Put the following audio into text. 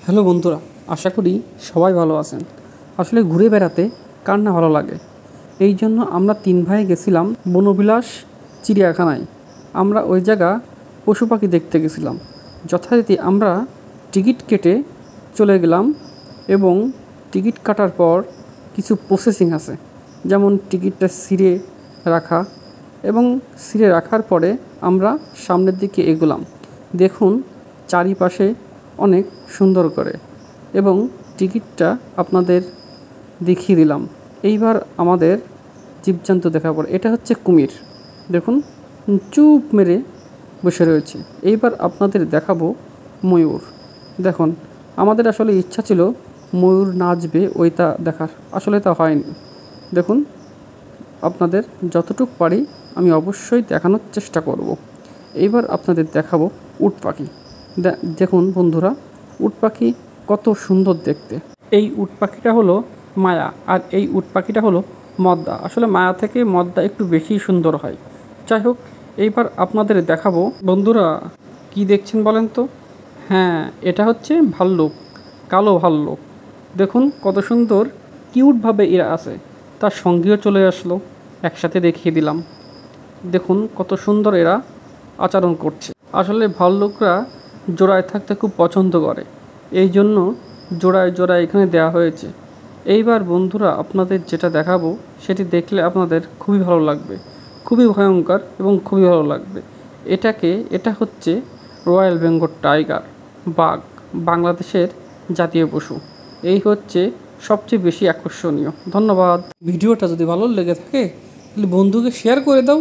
Hello বন্ধুরা, আশা করি সবাই ভালো আছেন। আসলে ঘুরে বেড়াতে কার না ভালো লাগে। এই জন্য আমরা 3 ভাই গেছিলাম বনবিলাস চিড়িয়াখানায়। আমরা ওই জায়গা পশু পাখি দেখতে গেছিলাম। যথারীতি আমরা টিকিট কেটে চলে গেলাম এবং টিকিট কাটার পর কিছু প্রসেসিং আছে, যেমন টিকিটটা ছিঁড়ে রাখা, এবং ছিঁড়ে রাখার পরে আমরা সামনের দিকে এগোলাম। দেখুন চারিপাশে অনেক সুন্দর করে, এবং টিকিটটা আপনাদের দেখিয়ে দিলাম। এইবার আমাদের জীবজন্তু দেখার পর, এটা হচ্ছে কুমির, দেখুন চুপ মেরে বসে রয়েছে। এইবার আপনাদের দেখাবো ময়ূর। দেখুন আমাদের আসলে ইচ্ছা ছিল ময়ূর নাচবে ওইটা দেখার, আসলে তা হয়নি। দেখুন আপনাদের যতটুকু পারি আমি অবশ্যই দেখানোর চেষ্টা করব। এইবার আপনাদের দেখাবো উট পাখি। দেখুন বন্ধুরা, উট পাখি কত সুন্দর দেখতে। এই উট পাখিটা হলো মায়া, আর এই উট পাখিটা হলো মদ্দা। আসলে মায়া থেকে মদ্দা একটু বেশি সুন্দর হয়। যাই হোক, এইবার আপনাদের দেখাবো। বন্ধুরা কি দেখছেন বলেন তো? হ্যাঁ, এটা হচ্ছে ভাল্লুক, কালো ভাল্লুক। দেখুন কত সুন্দর কিউটভাবে এরা আছে। তার সঙ্গীও চলে আসলো, একসাথে দেখিয়ে দিলাম। দেখুন কত সুন্দর এরা আচরণ করছে। আসলে ভাল্লুকরা জোড়ায় থাকতে খুব পছন্দ করে, এই জন্য জোড়ায় জোড়ায় এখানে দেওয়া হয়েছে। এইবার বন্ধুরা আপনাদের যেটা দেখাবো সেটি দেখলে আপনাদের খুবই ভালো লাগবে, খুবই ভয়ঙ্কর এবং খুবই ভালো লাগবে। এটা হচ্ছে রয়্যাল বেঙ্গল টাইগার, বাঘ, বাংলাদেশের জাতীয় পশু। এই হচ্ছে সবচেয়ে বেশি আকর্ষণীয়। ধন্যবাদ। ভিডিওটা যদি ভালো লেগে থাকে তাহলে বন্ধুকে শেয়ার করে দাও।